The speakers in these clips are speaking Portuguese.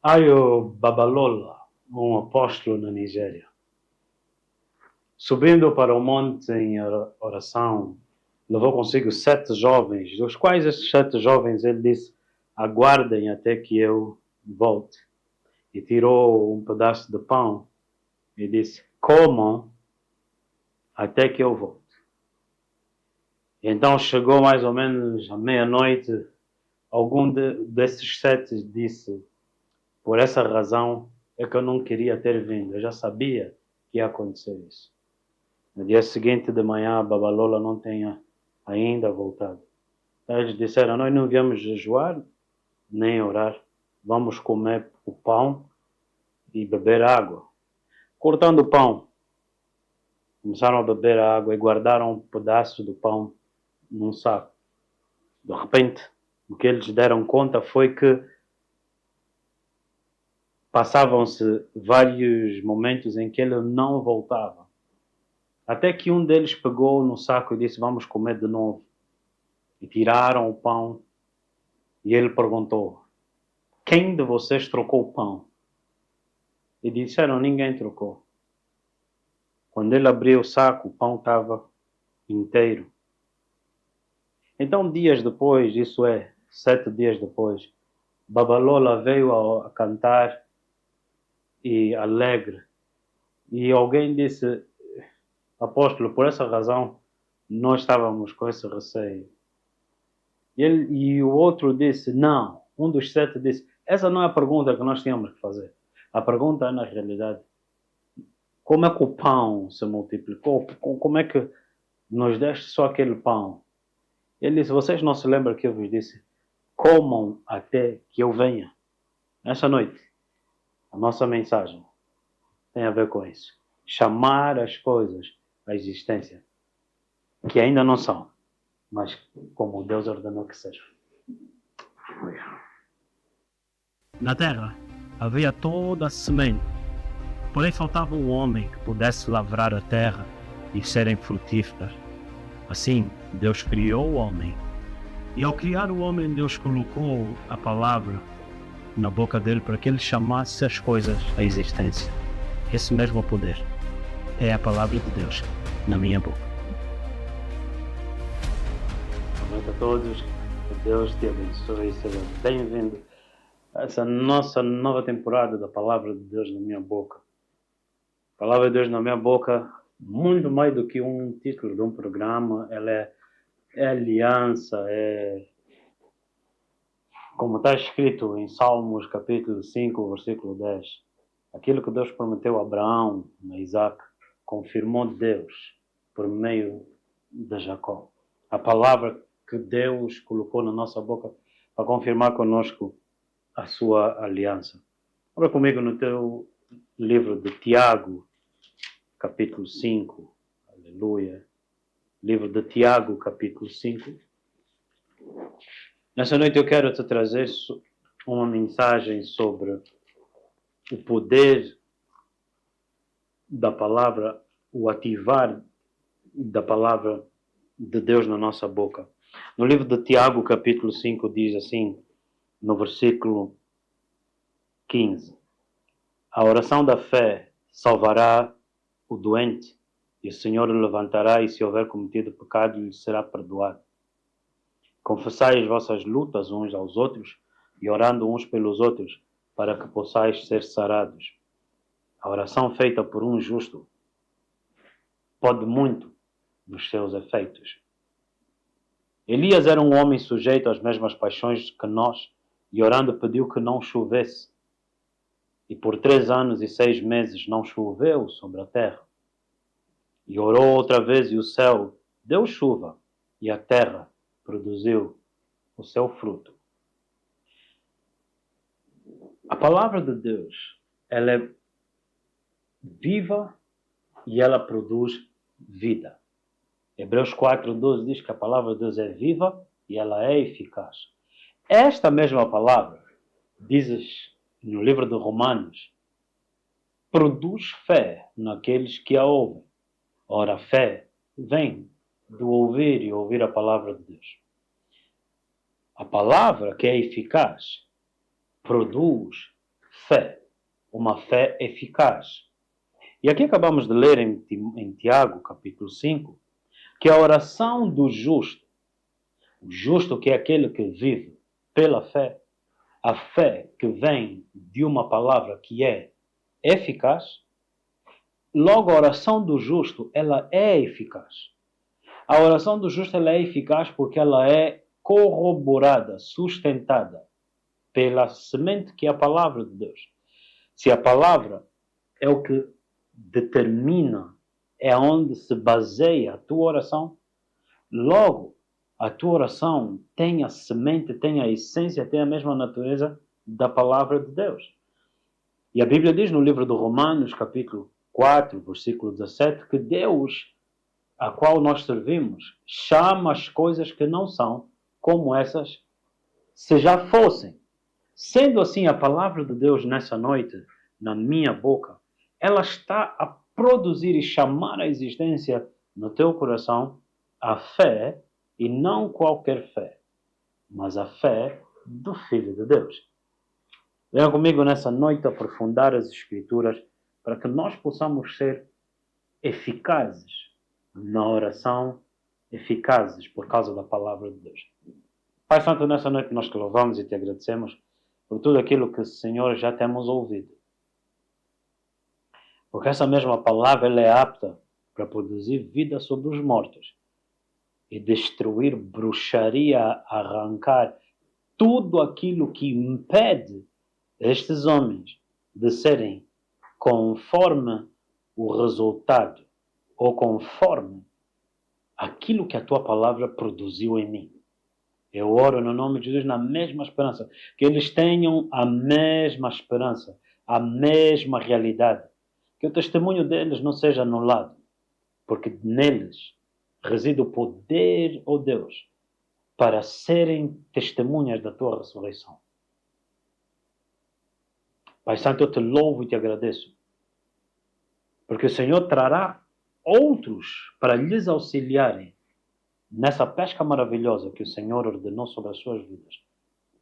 Ayo Babalola, um apóstolo na Nigéria. Subindo para o monte em oração, levou consigo 7 jovens, dos quais esses 7 jovens ele disse: aguardem até que eu volte. E tirou um pedaço de pão e disse: comam até que eu volte. E então chegou mais ou menos à meia-noite, algum desses 7 disse: por essa razão é que eu não queria ter vindo, eu já sabia que ia acontecer isso. No dia seguinte de manhã, a Babalola não tinha ainda voltado. Então eles disseram: nós não viemos jejuar nem orar, vamos comer o pão e beber água. Cortando o pão, começaram a beber a água e guardaram um pedaço do pão num saco. De repente, o que eles deram conta foi que passavam-se vários momentos em que ele não voltava. Até que um deles pegou no saco e disse: vamos comer de novo. E tiraram o pão e ele perguntou: quem de vocês trocou o pão? E disseram: ninguém trocou. Quando ele abriu o saco, o pão estava inteiro. Então, dias depois, isso é, 7 dias depois, Babalola veio a cantar e alegre. E alguém disse: apóstolo, por essa razão, nós estávamos com esse receio. E o outro disse: não. Um dos 7 disse: essa não é a pergunta que nós tínhamos que fazer. A pergunta é, na realidade, como é que o pão se multiplicou? Como é que nos deste só aquele pão? Ele disse: vocês não se lembram que eu vos disse: comam até que eu venha. Essa noite, a nossa mensagem tem a ver com isso. Chamar as coisas à existência, que ainda não são, mas como Deus ordenou que sejam. Na terra havia toda a semente, porém faltava um homem que pudesse lavrar a terra e serem frutíferas. Assim, Deus criou o homem. E ao criar o homem, Deus colocou a palavra na boca dele para que ele chamasse as coisas à existência. Esse mesmo poder é a palavra de Deus na minha boca. Boa noite a todos. Que Deus te abençoe e seja bem-vindo a essa nossa nova temporada da Palavra de Deus na minha boca. A Palavra de Deus na minha boca, muito mais do que um título de um programa, ela é aliança, como está escrito em Salmos capítulo 5, versículo 10. Aquilo que Deus prometeu a Abraão, a Isaac, confirmou Deus por meio de Jacó. A palavra que Deus colocou na nossa boca para confirmar conosco a sua aliança. Abra comigo no teu livro de Tiago, capítulo 5. Aleluia. Livro de Tiago, capítulo 5. Nessa noite eu quero te trazer uma mensagem sobre o poder da palavra, o ativar da palavra de Deus na nossa boca. No livro de Tiago, capítulo 5, diz assim, no versículo 15: a oração da fé salvará o doente, e o Senhor o levantará, e se houver cometido pecado, lhe será perdoado. Confessai as vossas lutas uns aos outros, e orando uns pelos outros, para que possais ser sarados. A oração feita por um justo pode muito dos seus efeitos. Elias era um homem sujeito às mesmas paixões que nós, e orando pediu que não chovesse. E por 3 anos e 6 meses não choveu sobre a terra. E orou outra vez, e o céu deu chuva, e a terra produziu o seu fruto. A palavra de Deus, ela é viva e ela produz vida. Hebreus 4:12 diz que a palavra de Deus é viva e ela é eficaz. Esta mesma palavra, dizes no livro de Romanos, produz fé naqueles que a ouvem. Ora, a fé vem do ouvir e ouvir a palavra de Deus. A palavra que é eficaz produz fé, uma fé eficaz. E aqui acabamos de ler em Tiago, capítulo 5, que a oração do justo, o justo que é aquele que vive pela fé, a fé que vem de uma palavra que é eficaz, logo a oração do justo, ela é eficaz. A oração do justo ela é eficaz porque ela é corroborada, sustentada pela semente que é a palavra de Deus. Se a palavra é o que determina, é onde se baseia a tua oração, logo a tua oração tem a semente, tem a essência, tem a mesma natureza da palavra de Deus. E a Bíblia diz no livro de Romanos, capítulo 4, versículo 17, que Deus, a qual nós servimos, chama as coisas que não são como essas se já fossem. Sendo assim, a palavra de Deus nessa noite, na minha boca, ela está a produzir e chamar à existência no teu coração a fé, e não qualquer fé, mas a fé do Filho de Deus. Venha comigo nessa noite aprofundar as Escrituras para que nós possamos ser eficazes na oração, eficazes por causa da palavra de Deus. Pai Santo, nessa noite nós te louvamos e te agradecemos por tudo aquilo que, Senhor, já temos ouvido. Porque essa mesma palavra ela é apta para produzir vida sobre os mortos e destruir bruxaria, arrancar tudo aquilo que impede estes homens de serem conforme o resultado ou conforme aquilo que a tua palavra produziu em mim. Eu oro no nome de Jesus na mesma esperança, que eles tenham a mesma esperança, a mesma realidade, que o testemunho deles não seja anulado, porque neles reside o poder, ó Deus, para serem testemunhas da tua ressurreição. Pai Santo, eu te louvo e te agradeço, porque o Senhor trará outros para lhes auxiliarem nessa pesca maravilhosa que o Senhor ordenou sobre as suas vidas.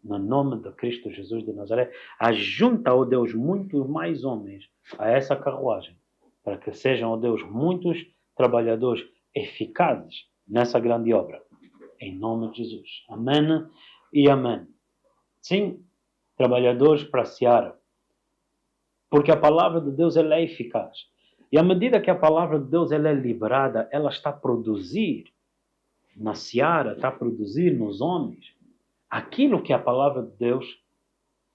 No nome de Cristo Jesus de Nazaré, ajunta, ó Deus, muitos mais homens a essa carruagem, para que sejam, ó Deus, muitos trabalhadores eficazes nessa grande obra. Em nome de Jesus. Amém e amém. Sim, trabalhadores para a seara. Porque a palavra de Deus ela é eficaz. E à medida que a palavra de Deus ela é liberada, ela está a produzir na seara, está a produzir nos homens aquilo que a palavra de Deus,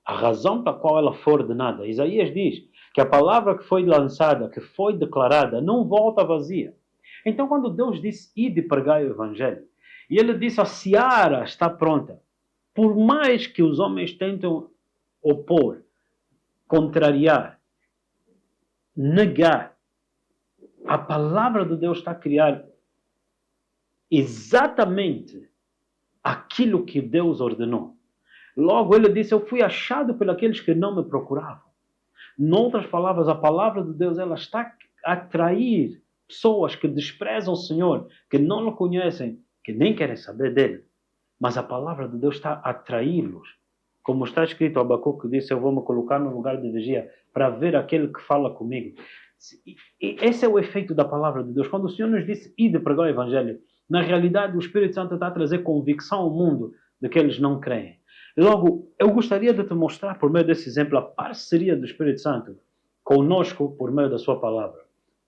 a razão para a qual ela foi ordenada. Isaías diz que a palavra que foi lançada, que foi declarada, não volta vazia. Então, quando Deus disse, ide pregai o Evangelho, e Ele disse, a seara está pronta, por mais que os homens tentam opor, contrariar, negar, a palavra de Deus está a criar exatamente aquilo que Deus ordenou. Logo, Ele disse, eu fui achado por aqueles que não me procuravam. Noutras palavras, a palavra de Deus ela está a atrair pessoas que desprezam o Senhor, que não o conhecem, que nem querem saber dele. Mas a palavra de Deus está a atraí-los. Como está escrito, Abacuque disse, eu vou me colocar no lugar de vigia para ver aquele que fala comigo. E esse é o efeito da palavra de Deus. Quando o Senhor nos disse, ide pregar o Evangelho, na realidade o Espírito Santo está a trazer convicção ao mundo de que eles não creem. Logo, eu gostaria de te mostrar, por meio desse exemplo, a parceria do Espírito Santo conosco por meio da sua palavra.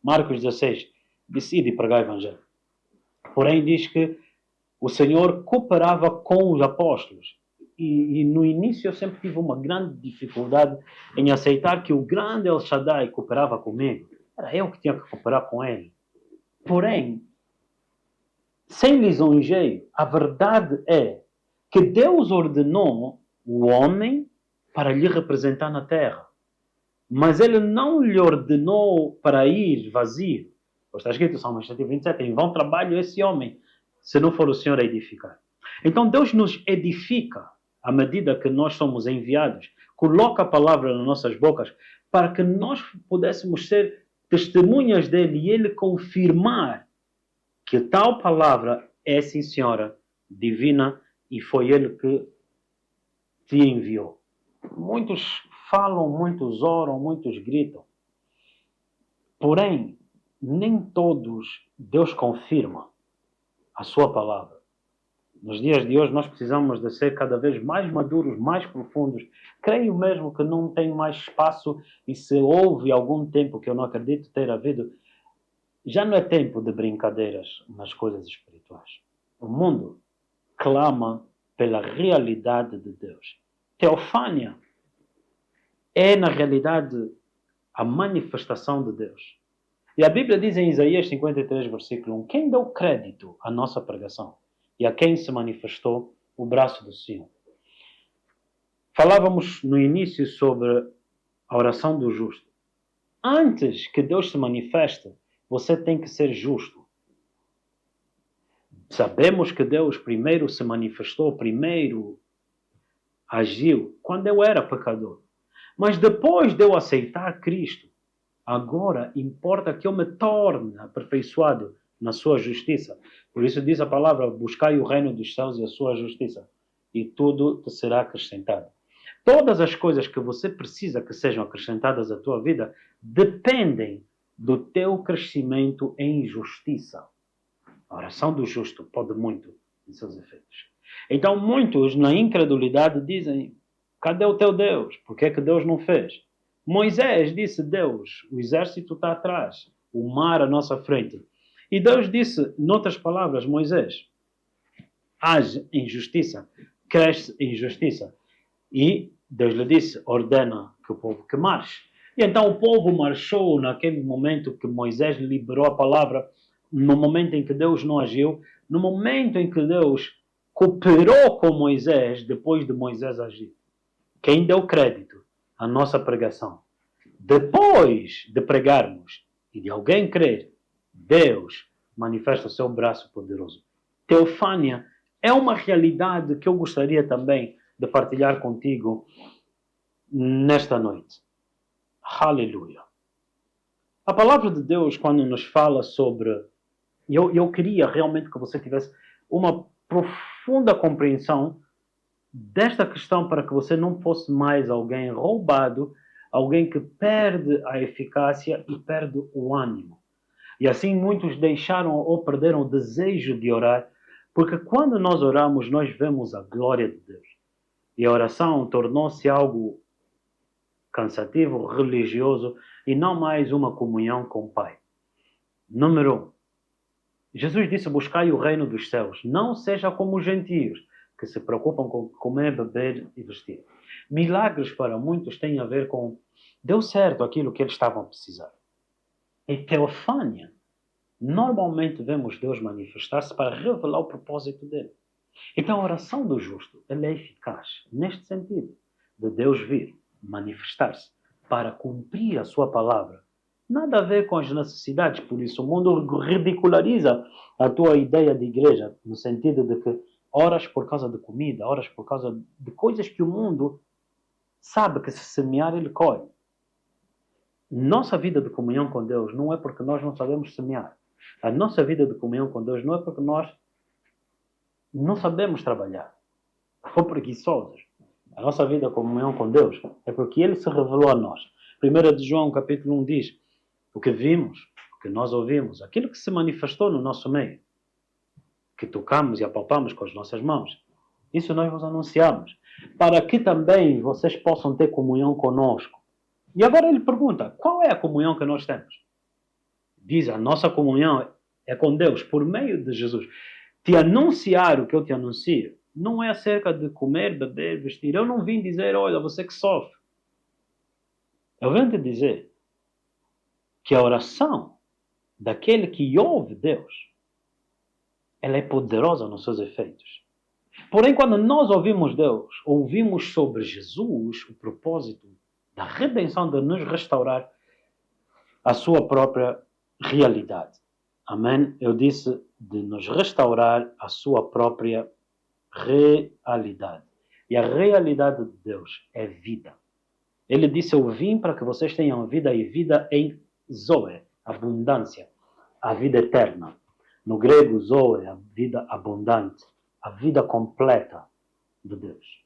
Marcos 16, decide pregar o Evangelho. Porém, diz que o Senhor cooperava com os apóstolos. E no início eu sempre tive uma grande dificuldade em aceitar que o grande El Shaddai cooperava comigo. Era eu que tinha que cooperar com ele. Porém, sem lisonjeio, a verdade é que Deus ordenou o homem para lhe representar na terra. Mas ele não lhe ordenou para ir vazio. Está escrito, Salmo 127, em vão trabalho esse homem, se não for o Senhor a edificar. Então Deus nos edifica à medida que nós somos enviados. Coloca a palavra nas nossas bocas para que nós pudéssemos ser testemunhas dele e ele confirmar que tal palavra é, sim senhora, divina e foi ele que te enviou. Muitos falam, muitos oram, muitos gritam. Porém, nem todos Deus confirma a sua palavra. Nos dias de hoje nós precisamos de ser cada vez mais maduros, mais profundos. Creio mesmo que não tem mais espaço e se houve algum tempo que eu não acredito ter havido, já não é tempo de brincadeiras nas coisas espirituais. O mundo clama pela realidade de Deus. Teofânia é, na realidade, a manifestação de Deus. E a Bíblia diz em Isaías 53, versículo 1, quem deu crédito à nossa pregação e a quem se manifestou o braço do Senhor. Falávamos no início sobre a oração do justo. Antes que Deus se manifeste, você tem que ser justo. Sabemos que Deus primeiro se manifestou, primeiro agiu, quando eu era pecador. Mas depois de eu aceitar Cristo, agora importa que eu me torne aperfeiçoado na sua justiça. Por isso diz a palavra, buscai o reino dos céus e a sua justiça, e tudo te será acrescentado. Todas as coisas que você precisa que sejam acrescentadas à tua vida dependem do teu crescimento em justiça. A oração do justo pode muito em seus efeitos. Então muitos na incredulidade dizem, cadê o teu Deus? Por que é que Deus não fez? Moisés disse, Deus, o exército está atrás, o mar à nossa frente. E Deus disse, noutras palavras, Moisés, age em justiça, cresce em justiça. E Deus lhe disse, ordena que o povo que marche. E então o povo marchou naquele momento que Moisés liberou a palavra, no momento em que Deus não agiu, no momento em que Deus cooperou com Moisés, depois de Moisés agir. Quem deu crédito à nossa pregação? Depois de pregarmos e de alguém crer, Deus manifesta o seu braço poderoso. Teofânia é uma realidade que eu gostaria também de partilhar contigo nesta noite. Aleluia. A palavra de Deus, quando nos fala sobre... Eu queria realmente que você tivesse uma profunda compreensão desta questão para que você não fosse mais alguém roubado, alguém que perde a eficácia e perde o ânimo. E assim muitos deixaram ou perderam o desejo de orar, porque quando nós oramos, nós vemos a glória de Deus. E a oração tornou-se algo cansativo, religioso, e não mais uma comunhão com o Pai. Número 1. Jesus disse, buscai o reino dos céus. Não seja como os gentios, que se preocupam com comer, beber e vestir. Milagres para muitos têm a ver com deu certo aquilo que eles estavam a precisar. E teofânia, normalmente vemos Deus manifestar-se para revelar o propósito dele. Então a oração do justo, ela é eficaz neste sentido, de Deus vir manifestar-se para cumprir a sua palavra. Nada a ver com as necessidades, por isso o mundo ridiculariza a tua ideia de igreja, no sentido de que oras por causa de comida, oras por causa de coisas que o mundo sabe que se semear ele colhe. Nossa vida de comunhão com Deus não é porque nós não sabemos semear. A nossa vida de comunhão com Deus não é porque nós não sabemos trabalhar ou preguiçosos. A nossa vida de comunhão com Deus é porque Ele se revelou a nós. 1 de João, capítulo 1 diz, o que vimos, o que nós ouvimos, aquilo que se manifestou no nosso meio, que tocamos e apalpamos com as nossas mãos, isso nós vos anunciamos, para que também vocês possam ter comunhão conosco. E agora ele pergunta, qual é a comunhão que nós temos? Diz, a nossa comunhão é com Deus, por meio de Jesus. Te anunciar o que eu te anuncio, não é acerca de comer, beber, vestir. Eu não vim dizer, olha, você que sofre. Eu venho te dizer que a oração daquele que ouve Deus, ela é poderosa nos seus efeitos. Porém, quando nós ouvimos Deus, ouvimos sobre Jesus, o propósito da redenção, de nos restaurar a sua própria realidade. Amém? Eu disse de nos restaurar a sua própria realidade. E a realidade de Deus é vida. Ele disse, eu vim para que vocês tenham vida e vida em Zoe, abundância, a vida eterna. No grego, Zoe, a vida abundante, a vida completa de Deus.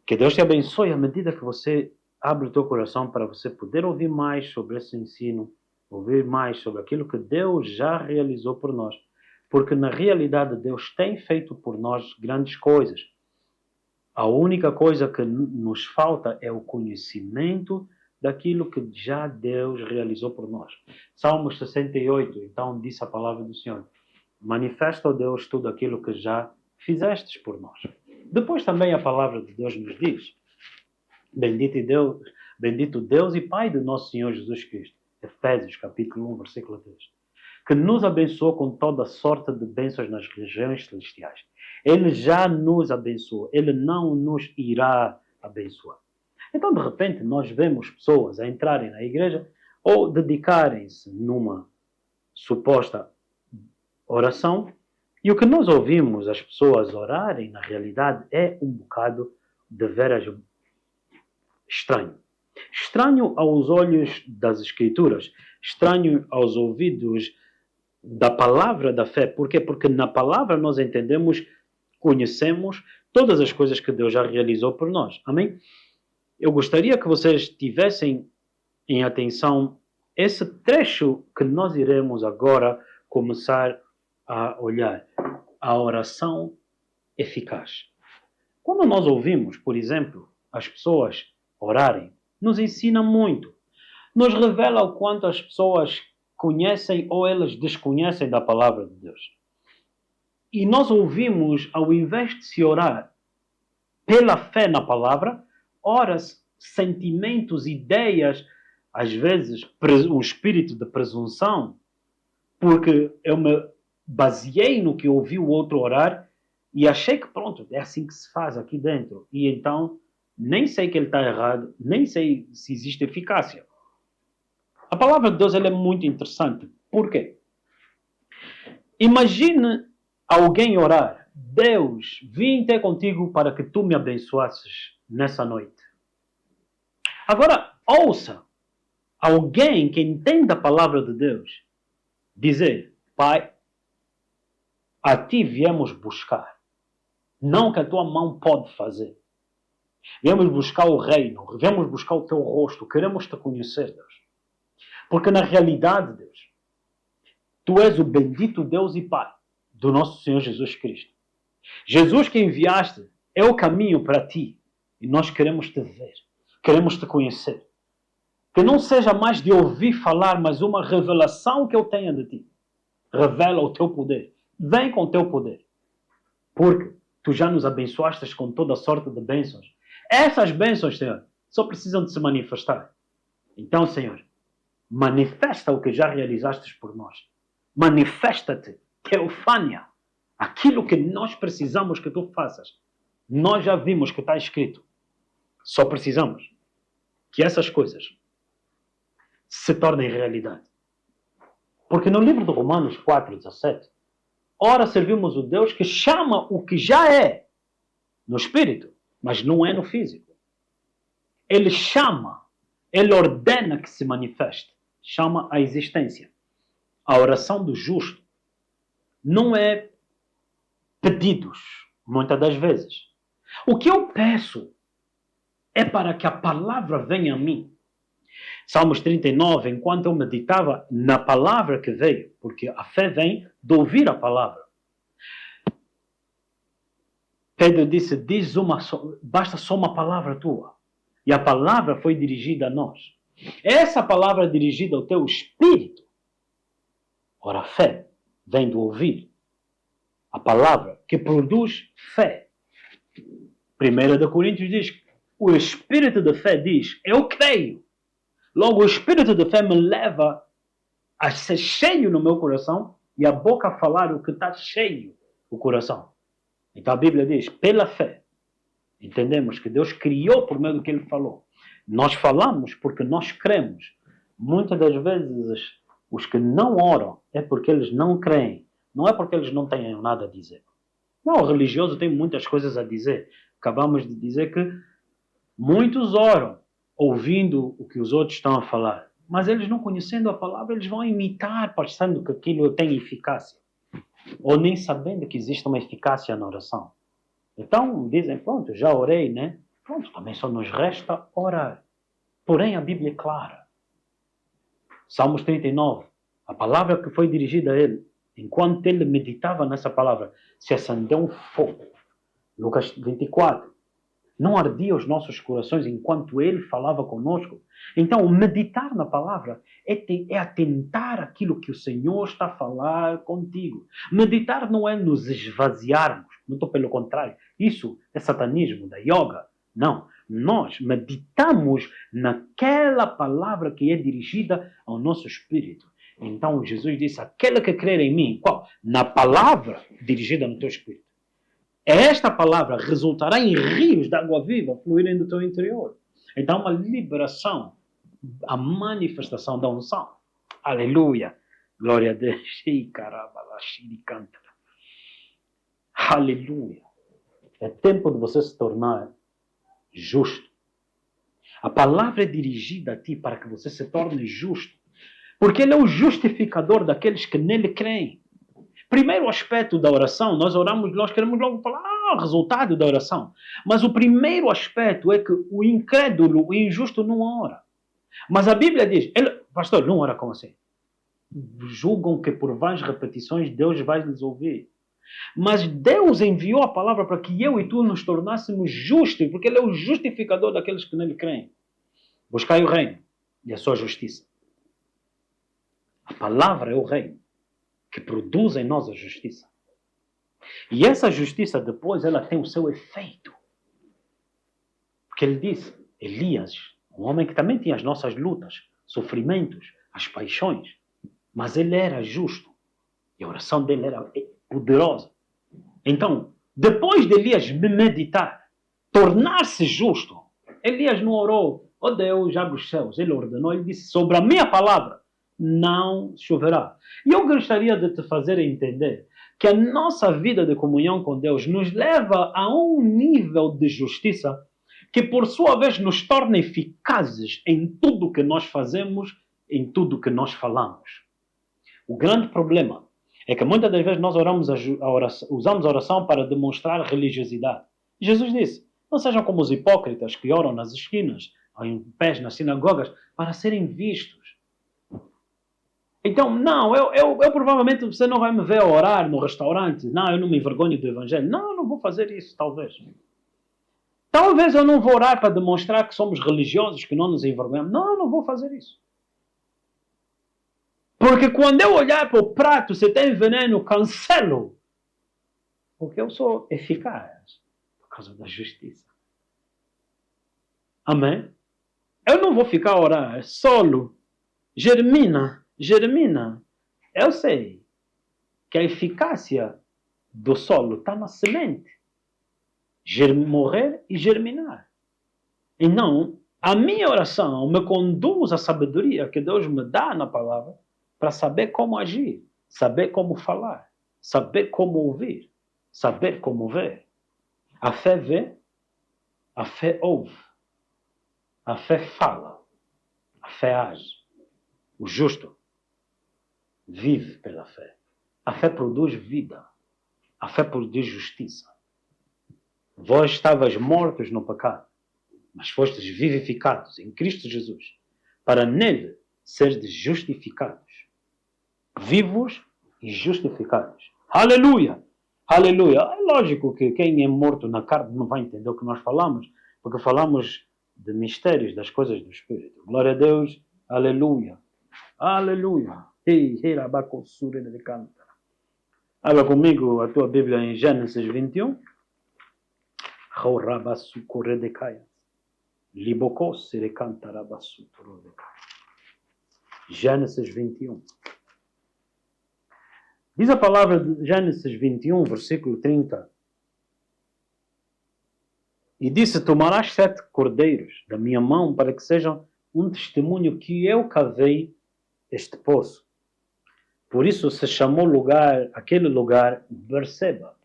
Que Deus te abençoe à medida que você abre o teu coração para você poder ouvir mais sobre esse ensino, ouvir mais sobre aquilo que Deus já realizou por nós. Porque na realidade Deus tem feito por nós grandes coisas. A única coisa que nos falta é o conhecimento daquilo que já Deus realizou por nós. Salmos 68, então disse a palavra do Senhor: manifesta, ó Deus, tudo aquilo que já fizestes por nós. Depois também a palavra de Deus nos diz: bendito Deus e Pai do nosso Senhor Jesus Cristo. Efésios capítulo 1, versículo 3. Que nos abençoou com toda sorte de bênçãos nas regiões celestiais. Ele já nos abençoou. Ele não nos irá abençoar. Então, de repente, nós vemos pessoas a entrarem na igreja ou dedicarem-se numa suposta oração, e o que nós ouvimos as pessoas orarem, na realidade, é um bocado de veras estranho. Estranho aos olhos das Escrituras, estranho aos ouvidos da palavra da fé. Por quê? Porque na palavra nós entendemos, conhecemos todas as coisas que Deus já realizou por nós. Amém? Eu gostaria que vocês tivessem em atenção esse trecho que nós iremos agora começar a olhar. A oração eficaz. Quando nós ouvimos, por exemplo, as pessoas orarem, nos ensina muito. Nos revela o quanto as pessoas conhecem ou elas desconhecem da palavra de Deus. E nós ouvimos, ao invés de se orar pela fé na palavra, ora-se sentimentos, ideias, às vezes um espírito de presunção, porque eu me baseei no que ouvi o outro orar e achei que pronto, é assim que se faz aqui dentro. E então, nem sei que ele está errado, nem sei se existe eficácia. A palavra de Deus ela é muito interessante. Por quê? Imagine alguém orar: Deus, vim ter contigo para que tu me abençoasses nessa noite. Agora, ouça alguém que entenda a palavra de Deus dizer: Pai, a ti viemos buscar, não que a tua mão pode fazer. Viemos buscar o reino, viemos buscar o teu rosto, queremos te conhecer, Deus. Porque na realidade, Deus, tu és o bendito Deus e Pai do nosso Senhor Jesus Cristo. Jesus que enviaste é o caminho para ti e nós queremos te ver, queremos te conhecer. Que não seja mais de ouvir falar, mas uma revelação que eu tenha de ti. Revela o teu poder. Vem com o teu poder. Porque tu já nos abençoaste com toda sorte de bênçãos. Essas bênçãos, Senhor, só precisam de se manifestar. Então, Senhor, manifesta o que já realizaste por nós. Manifesta-te, teofânia, aquilo que nós precisamos que tu faças. Nós já vimos que está escrito. Só precisamos que essas coisas se tornem realidade. Porque no livro de Romanos 4:17, ora servimos o Deus que chama o que já é no espírito, mas não é no físico. Ele chama, ele ordena que se manifeste, chama a existência. A oração do justo não é pedidos, muitas das vezes. O que eu peço é para que a palavra venha a mim. Salmos 39, enquanto eu meditava na palavra que veio, porque a fé vem de ouvir a palavra. Pedro disse, basta só uma palavra tua. E a palavra foi dirigida a nós. Essa palavra dirigida ao teu espírito. Ora, a fé vem do ouvir. A palavra que produz fé. 1 Coríntios diz, o espírito de fé diz, eu creio. Logo, o espírito de fé me leva a ser cheio no meu coração e a boca a falar o que está cheio o coração. Então a Bíblia diz, pela fé, entendemos que Deus criou por meio do que Ele falou. Nós falamos porque nós cremos. Muitas das vezes, os que não oram é porque eles não creem. Não é porque eles não têm nada a dizer. Não, o religioso tem muitas coisas a dizer. Acabamos de dizer que muitos oram, ouvindo o que os outros estão a falar. Mas eles não conhecendo a palavra, eles vão imitar, pensando que aquilo tem eficácia. Ou nem sabendo que existe uma eficácia na oração. Então dizem, pronto, já orei, né? Pronto, também só nos resta orar. Porém, a Bíblia é clara. Salmos 39, a palavra que foi dirigida a ele, enquanto ele meditava nessa palavra, se acendeu um fogo. Lucas 24. Não ardia os nossos corações enquanto ele falava conosco. Então, meditar na palavra é atentar aquilo que o Senhor está a falar contigo. Meditar não é nos esvaziarmos, muito pelo contrário. Isso é satanismo, da yoga. Não, nós meditamos naquela palavra que é dirigida ao nosso espírito. Então, Jesus disse, aquele que crer em mim, qual? Na palavra dirigida no teu espírito. Esta palavra resultará em rios de água viva fluírem do teu interior. Então, uma liberação, a manifestação da unção. Aleluia. Glória a Deus. Aleluia. É tempo de você se tornar justo. A palavra é dirigida a ti para que você se torne justo. Porque ele é o justificador daqueles que nele creem. Primeiro aspecto da oração, nós queremos logo falar o resultado da oração. Mas o primeiro aspecto é que o incrédulo, o injusto não ora. Mas a Bíblia diz, pastor, não ora como assim? Julgam que por várias repetições Deus vai lhes ouvir. Mas Deus enviou a palavra para que eu e tu nos tornássemos justos, porque Ele é o justificador daqueles que nele creem. Buscai o reino e a sua justiça. A palavra é o reino que produz em nós a justiça. E essa justiça depois ela tem o seu efeito. Porque ele disse, Elias, um homem que também tinha as nossas lutas, sofrimentos, as paixões, mas ele era justo. E a oração dele era poderosa. Então, depois de Elias meditar, tornar-se justo, Elias não orou, ó Deus, abre os céus. Ele ordenou, ele disse, sobre a minha palavra, não choverá. E eu gostaria de te fazer entender que a nossa vida de comunhão com Deus nos leva a um nível de justiça que, por sua vez, nos torna eficazes em tudo que nós fazemos, em tudo que nós falamos. O grande problema é que muitas das vezes nós usamos a oração para demonstrar religiosidade. Jesus disse, não sejam como os hipócritas que oram nas esquinas, em pés nas sinagogas, para serem vistos. Então, não, eu provavelmente você não vai me ver orar no restaurante. Não, eu não me envergonho do evangelho. Não, eu não vou fazer isso, talvez. Talvez eu não vou orar para demonstrar que somos religiosos, que não nos envergonhamos. Não, eu não vou fazer isso. Porque quando eu olhar para o prato, se tem veneno, cancelo. Porque eu sou eficaz por causa da justiça. Amém? Eu não vou ficar a orar solo. Germina. Eu sei que a eficácia do solo está na semente. Morrer e germinar. Então, a minha oração me conduz à sabedoria que Deus me dá na palavra para saber como agir, saber como falar, saber como ouvir, saber como ver. A fé vê, a fé ouve, a fé fala, a fé age. O justo vive pela fé. A fé produz vida. A fé produz justiça. Vós estavas mortos no pecado, mas fostes vivificados em Cristo Jesus, para nele serdes justificados. Vivos e justificados. Aleluia! Aleluia! É lógico que quem é morto na carne não vai entender o que nós falamos, porque falamos de mistérios das coisas do Espírito. Glória a Deus! Aleluia! Aleluia! Abra comigo a tua Bíblia em Gênesis 21. Gênesis 21. Diz a palavra de Gênesis 21, versículo 30. E disse, tomarás 7 cordeiros da minha mão para que sejam um testemunho que eu cavei este poço. Por isso se chamou aquele lugar Berseba,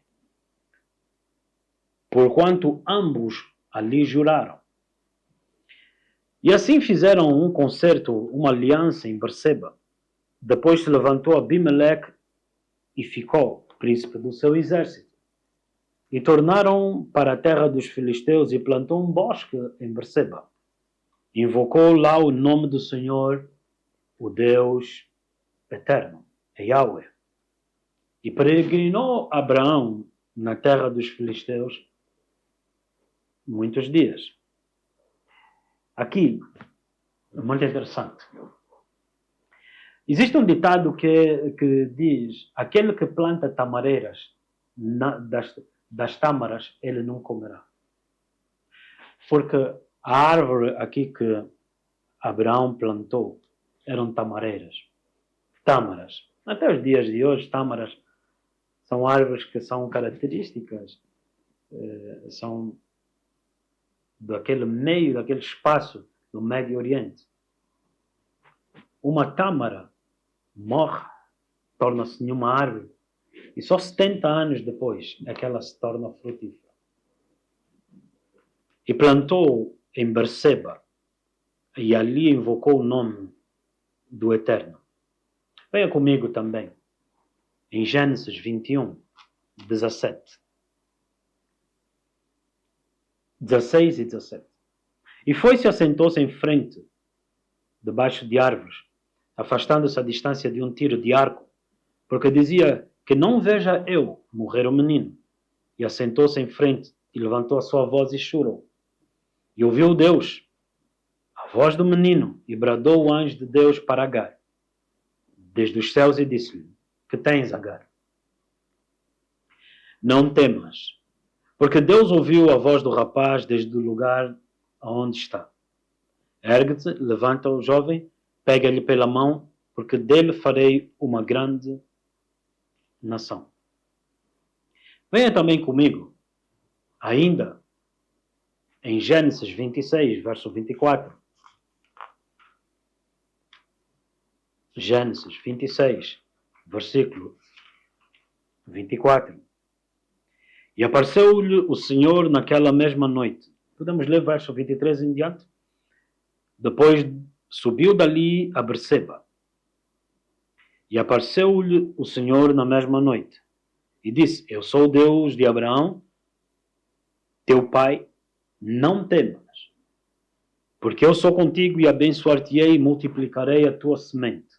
porquanto ambos ali juraram. E assim fizeram um concerto, uma aliança em Berseba. Depois se levantou Abimeleque e ficou príncipe do seu exército. E tornaram para a terra dos filisteus e plantou um bosque em Berseba. invocou lá o nome do Senhor, o Deus eterno, Yahweh. E peregrinou Abraão na terra dos filisteus muitos dias. Aqui, é muito interessante. Existe um ditado que diz: aquele que planta tamareiras das tâmaras, ele não comerá. Porque a árvore aqui que Abraão plantou eram tamareiras. Tâmaras. Até os dias de hoje, tâmaras são árvores que são características, são daquele meio, daquele espaço do Médio Oriente. Uma tâmara morre, torna-se nenhuma árvore, e só 70 anos depois é que ela se torna frutífera. E plantou em Berseba, e ali invocou o nome do Eterno. Venha comigo também, em Gênesis 21, 17. 16 e 17. E foi-se e assentou-se em frente, debaixo de árvores, afastando-se a distância de um tiro de arco, porque dizia: que não veja eu morrer o menino. E assentou-se em frente, e levantou a sua voz e chorou. E ouviu Deus a voz do menino, e bradou o anjo de Deus para Agar, desde os céus, e disse-lhe: que tens, Agar? Não temas, porque Deus ouviu a voz do rapaz desde o lugar onde está. Ergue-te, levanta o jovem, pega-lhe pela mão, porque dele farei uma grande nação. Venha também comigo, ainda em Gênesis 26, verso 24. Gênesis 26, versículo 24. E apareceu-lhe o Senhor naquela mesma noite. Podemos ler verso 23 em diante? Depois subiu dali a Berseba. E apareceu-lhe o Senhor na mesma noite. E disse: eu sou o Deus de Abraão, teu pai, não temas, porque eu sou contigo e abençoar-te-ei e multiplicarei a tua semente,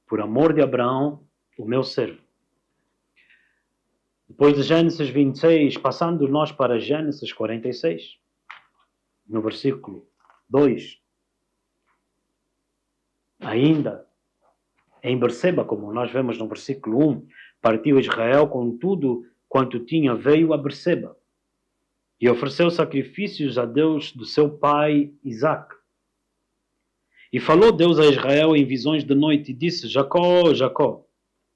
por amor de Abraão, o meu servo. Depois de Gênesis 26, passando nós para Gênesis 46, no versículo 2, ainda em Berseba, como nós vemos no versículo 1, partiu Israel com tudo quanto tinha, veio a Berseba e ofereceu sacrifícios a Deus do seu pai Isaque. E falou Deus a Israel em visões de noite e disse: Jacó, Jacó.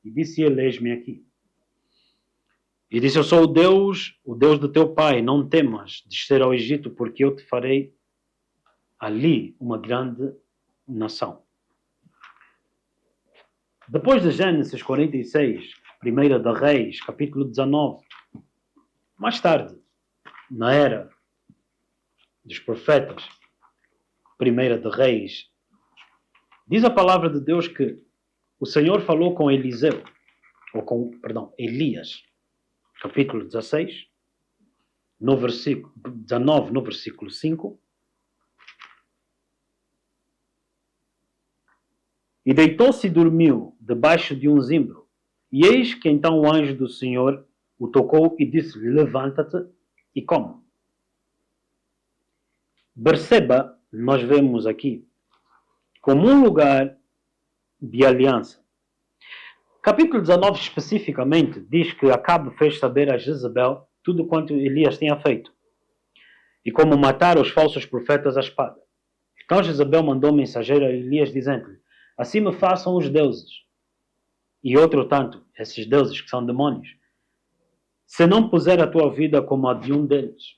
E disse ele: eis-me aqui. E disse: eu sou o Deus do teu pai, não temas descer ao Egito, porque eu te farei ali uma grande nação. Depois de Gênesis 46, 1 de Reis, capítulo 19, mais tarde, na era dos profetas, 1 de Reis, diz a palavra de Deus que o Senhor falou com Elias, capítulo 16, no versículo 19, no versículo 5. E deitou-se e dormiu debaixo de um zimbro. E eis que então o anjo do Senhor o tocou e disse-lhe: levanta-te e come. Berseba, nós vemos aqui, como um lugar de aliança. Capítulo 19 especificamente diz que Acabe fez saber a Jezabel tudo quanto Elias tinha feito, e como matar os falsos profetas à espada. Então Jezabel mandou mensageiro a Elias dizendo-lhe: assim me façam os deuses, e outro tanto, esses deuses que são demônios, se não puser a tua vida como a de um deles.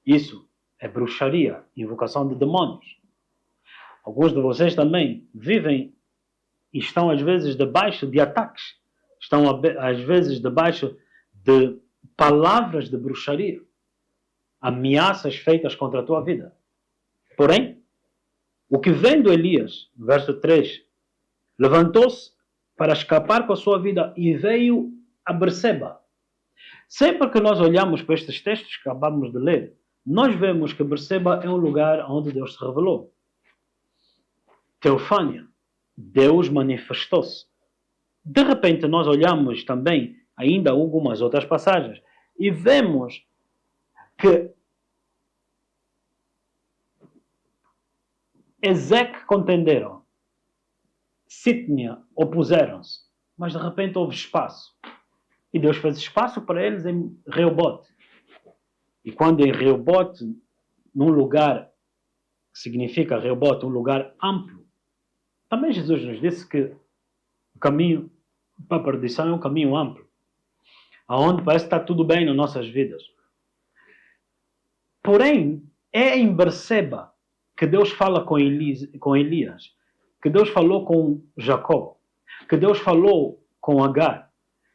Isso é bruxaria, invocação de demônios. Alguns de vocês também vivem e estão às vezes debaixo de ataques, estão às vezes debaixo de palavras de bruxaria, ameaças feitas contra a tua vida. Porém, o que vendo Elias, verso 3, levantou-se para escapar com a sua vida e veio a Berseba. Sempre que nós olhamos para estes textos que acabamos de ler, nós vemos que Berseba é um lugar onde Deus se revelou. Teofânia, Deus manifestou-se. De repente nós olhamos também ainda algumas outras passagens e vemos que Ezeque contenderam, Sitnia opuseram-se, mas de repente houve espaço. E Deus fez espaço para eles em Reobote. E quando em Reobote, num lugar que significa Reobote, um lugar amplo, também Jesus nos disse que o caminho para a perdição é um caminho amplo, aonde parece que está tudo bem nas nossas vidas. Porém, é em Berseba que Deus fala com Elias, que Deus falou com Jacó, que Deus falou com Agar,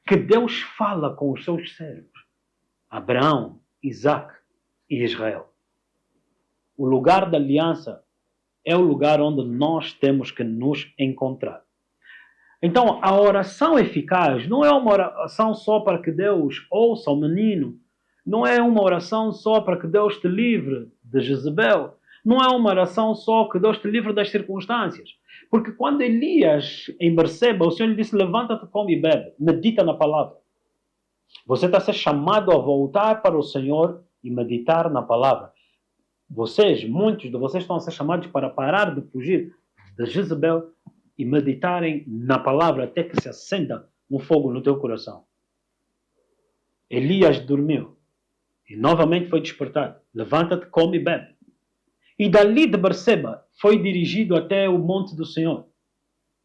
que Deus fala com os seus servos, Abraão, Isaac e Israel. O lugar da aliança é o lugar onde nós temos que nos encontrar. Então, a oração eficaz não é uma oração só para que Deus ouça o menino, não é uma oração só para que Deus te livre de Jezebel, não é uma oração só que Deus te livre das circunstâncias. Porque quando Elias, em Berseba, o Senhor lhe disse, levanta-te, come e bebe, medita na palavra. Você está a ser chamado a voltar para o Senhor e meditar na palavra. Muitos de vocês estão a ser chamados para parar de fugir de Jezebel e meditarem na palavra até que se acenda um fogo no teu coração. Elias dormiu e novamente foi despertado. Levanta-te, come e bebe. E dali de Berseba foi dirigido até o monte do Senhor,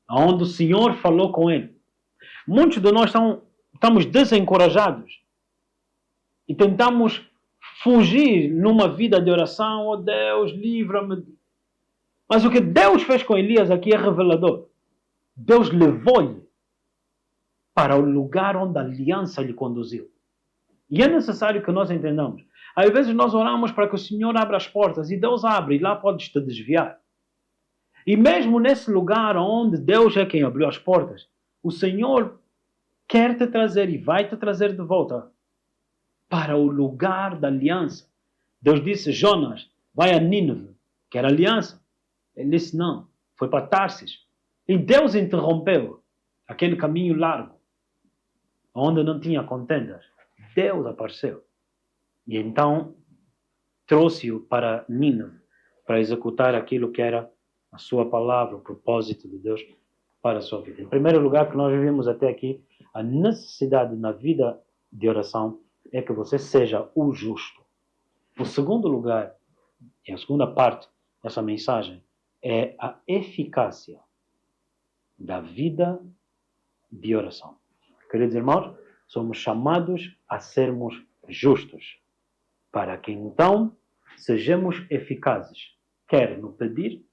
onde o Senhor falou com ele. Muitos de nós estamos desencorajados e tentamos fugir numa vida de oração. Oh Deus, livra-me. Mas o que Deus fez com Elias aqui é revelador. Deus levou-lhe para o lugar onde a aliança lhe conduziu. E é necessário que nós entendamos. Às vezes nós oramos para que o Senhor abra as portas e Deus abre e lá podes te desviar. E mesmo nesse lugar onde Deus é quem abriu as portas, o Senhor quer te trazer e vai te trazer de volta para o lugar da aliança. Deus disse, Jonas, vai a Nínive, que era aliança. Ele disse, não, foi para Tarsis. E Deus interrompeu aquele caminho largo, onde não tinha contendas. Deus apareceu. E então trouxe-o para Nínive, para executar aquilo que era a sua palavra, o propósito de Deus para a sua vida. Em primeiro lugar, que nós vivemos até aqui, a necessidade na vida de oração é que você seja o justo. O segundo lugar, e a segunda parte dessa mensagem, é a eficácia da vida de oração. Queridos irmãos, somos chamados a sermos justos, para que então sejamos eficazes, quer no pedir,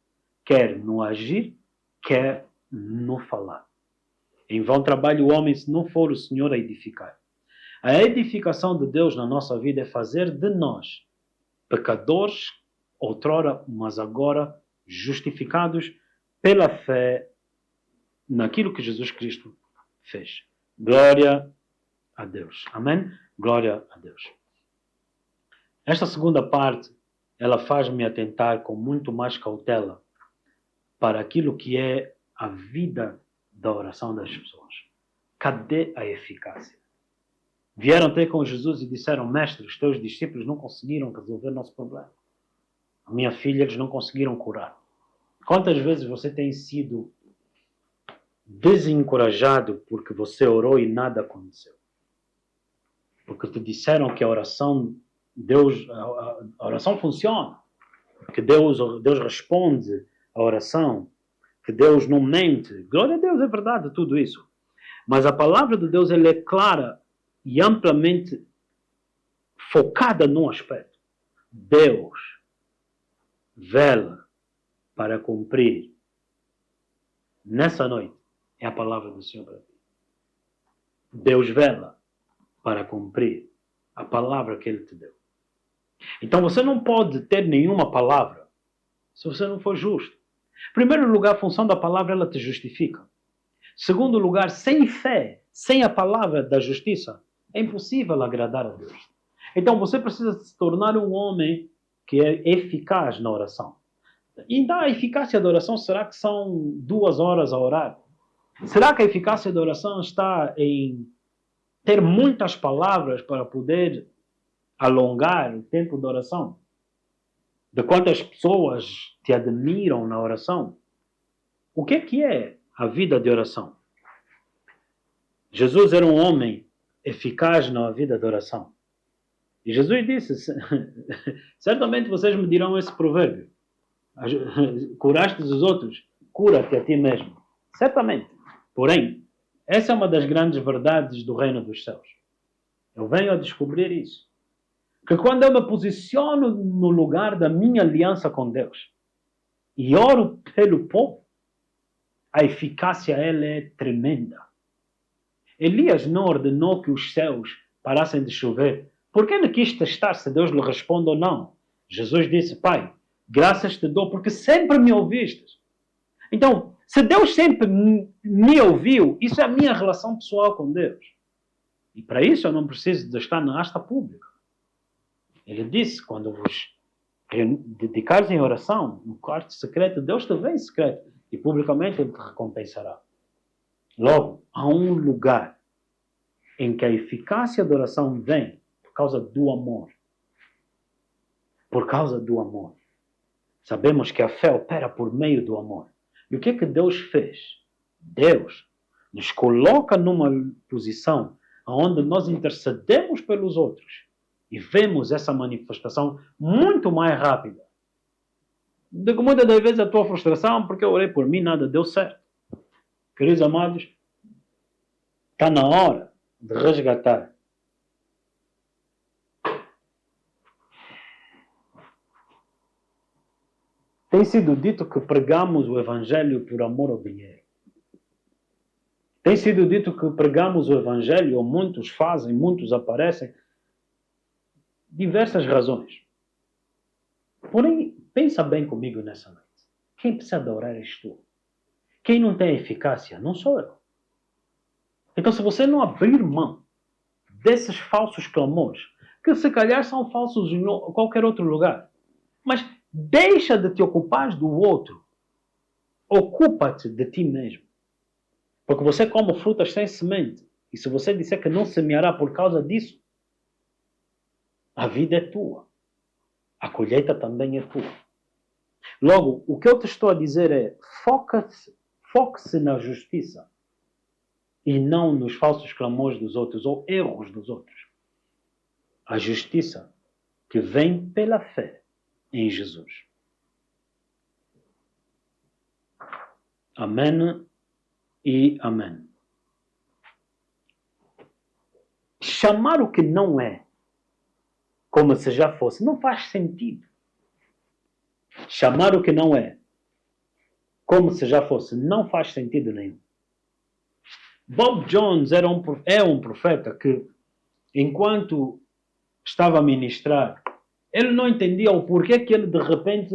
quer no agir, quer no falar. Em vão trabalha o homem se não for o Senhor a edificar. A edificação de Deus na nossa vida é fazer de nós pecadores, outrora, mas agora justificados pela fé naquilo que Jesus Cristo fez. Glória a Deus. Amém? Glória a Deus. Esta segunda parte, ela faz-me atentar com muito mais cautela para aquilo que é a vida da oração das pessoas. Cadê a eficácia? Vieram ter com Jesus e disseram, mestre, os teus discípulos não conseguiram resolver nosso problema. A minha filha, eles não conseguiram curar. Quantas vezes você tem sido desencorajado porque você orou e nada aconteceu? Porque te disseram que a oração funciona, que Deus responde a oração, que Deus não mente. Glória a Deus, é verdade tudo isso. Mas a palavra de Deus, ela é clara e amplamente focada num aspecto. Deus vela para cumprir. Nessa noite é a palavra do Senhor para ti. Deus vela para cumprir a palavra que Ele te deu. Então você não pode ter nenhuma palavra se você não for justo. Em primeiro lugar, a função da palavra, ela te justifica. Segundo lugar, sem fé, sem a palavra da justiça, é impossível agradar a Deus. Então você precisa se tornar um homem que é eficaz na oração. E então a eficácia da oração, será que são 2 horas a orar? Será que a eficácia da oração está em ter muitas palavras para poder alongar o tempo da oração? De quantas pessoas te admiram na oração? O que é a vida de oração? Jesus era um homem eficaz na vida de oração. E Jesus disse, certamente vocês me dirão esse provérbio. Curaste os outros, cura-te a ti mesmo. Certamente. Porém, essa é uma das grandes verdades do reino dos céus. Eu venho a descobrir isso. Que quando eu me posiciono no lugar da minha aliança com Deus e oro pelo povo, a eficácia ela é tremenda. Elias não ordenou que os céus parassem de chover. Por que ele quis testar se Deus lhe responde ou não? Jesus disse, Pai, graças te dou porque sempre me ouvistes. Então, se Deus sempre me ouviu, isso é a minha relação pessoal com Deus. E para isso eu não preciso de estar na asta pública. Ele disse, quando vos dedicares em oração, no quarto secreto, Deus te vê em secreto e publicamente Ele te recompensará. Logo, há um lugar em que a eficácia da oração vem por causa do amor. Por causa do amor. Sabemos que a fé opera por meio do amor. E o que é que Deus fez? Deus nos coloca numa posição onde nós intercedemos pelos outros e vemos essa manifestação muito mais rápida. De que muitas das vezes a tua frustração, porque eu orei por mim, nada deu certo. Queridos amados, está na hora de resgatar. Tem sido dito que pregamos o Evangelho por amor ao dinheiro. Tem sido dito que pregamos o Evangelho, ou muitos fazem, muitos aparecem, diversas razões. Porém, pensa bem comigo nessa noite. Quem precisa de orar és tu. Quem não tem eficácia não sou eu. Então, se você não abrir mão desses falsos clamores, que se calhar são falsos em qualquer outro lugar, mas deixa de te ocupar do outro. Ocupa-te de ti mesmo. Porque você come frutas sem semente. E se você disser que não semeará por causa disso, a vida é tua. A colheita também é tua. Logo, o que eu te estou a dizer é, foque-se na justiça e não nos falsos clamores dos outros ou erros dos outros. A justiça que vem pela fé em Jesus. Amém e amém. Chamar o que não é como se já fosse não faz sentido. Chamar o que não é como se já fosse não faz sentido nenhum. Bob Jones é um profeta que, enquanto estava a ministrar, ele não entendia o porquê que ele de repente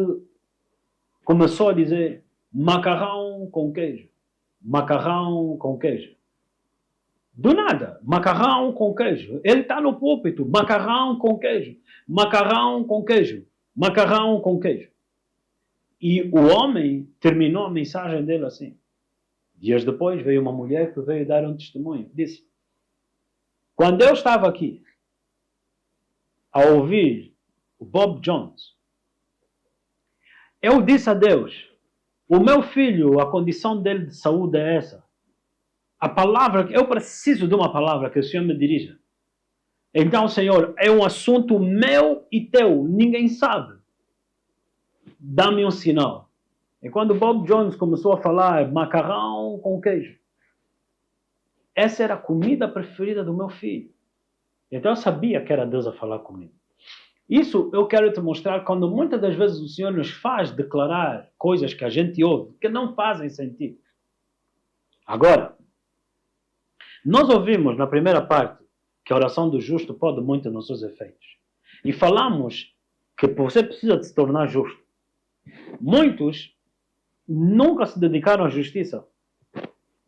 começou a dizer macarrão com queijo. Macarrão com queijo. Do nada, macarrão com queijo. Ele está no púlpito, macarrão com queijo. Macarrão com queijo. Macarrão com queijo. E o homem terminou a mensagem dele assim. Dias depois veio uma mulher que veio dar um testemunho. Disse, quando eu estava aqui a ouvir o Bob Jones, eu disse a Deus, o meu filho, a condição dele de saúde é essa. A palavra, eu preciso de uma palavra que o Senhor me dirija. Então, Senhor, é um assunto meu e teu, ninguém sabe. Dá-me um sinal. E quando Bob Jones começou a falar macarrão com queijo, essa era a comida preferida do meu filho. Então eu sabia que era Deus a falar comigo. Isso eu quero te mostrar quando muitas das vezes o Senhor nos faz declarar coisas que a gente ouve, que não fazem sentido. Agora, nós ouvimos na primeira parte que a oração do justo pode muito nos seus efeitos. E falamos que você precisa de se tornar justo. Muitos nunca se dedicaram à justiça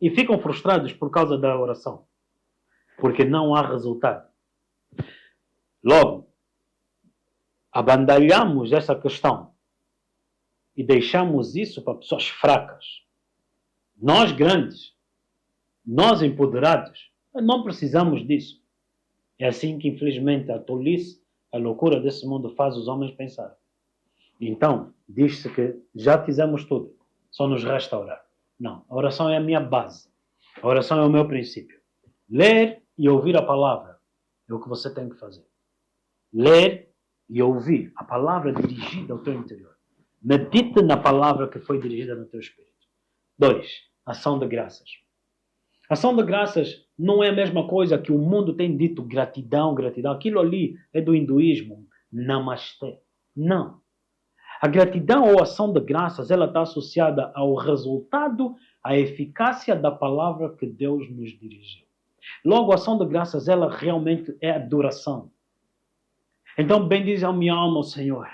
e ficam frustrados por causa da oração. Porque não há resultado. Logo, abandalhamos essa questão e deixamos isso para pessoas fracas. Nós grandes, nós empoderados, não precisamos disso. É assim que, infelizmente, a tolice, a loucura desse mundo faz os homens pensar. Então, diz-se que já fizemos tudo, só nos resta orar. Não, a oração é a minha base. A oração é o meu princípio. Ler e ouvir a palavra é o que você tem que fazer. Ler e ouvir a palavra dirigida ao teu interior. Medite na palavra que foi dirigida no teu espírito. 2. Ação de graças. Ação de graças não é a mesma coisa que o mundo tem dito, gratidão, gratidão. Aquilo ali é do hinduísmo, namastê. Não. A gratidão ou ação de graças, ela está associada ao resultado, à eficácia da palavra que Deus nos dirigiu. Logo, a ação de graças, ela realmente é adoração. Então, bendize a minha alma, Senhor.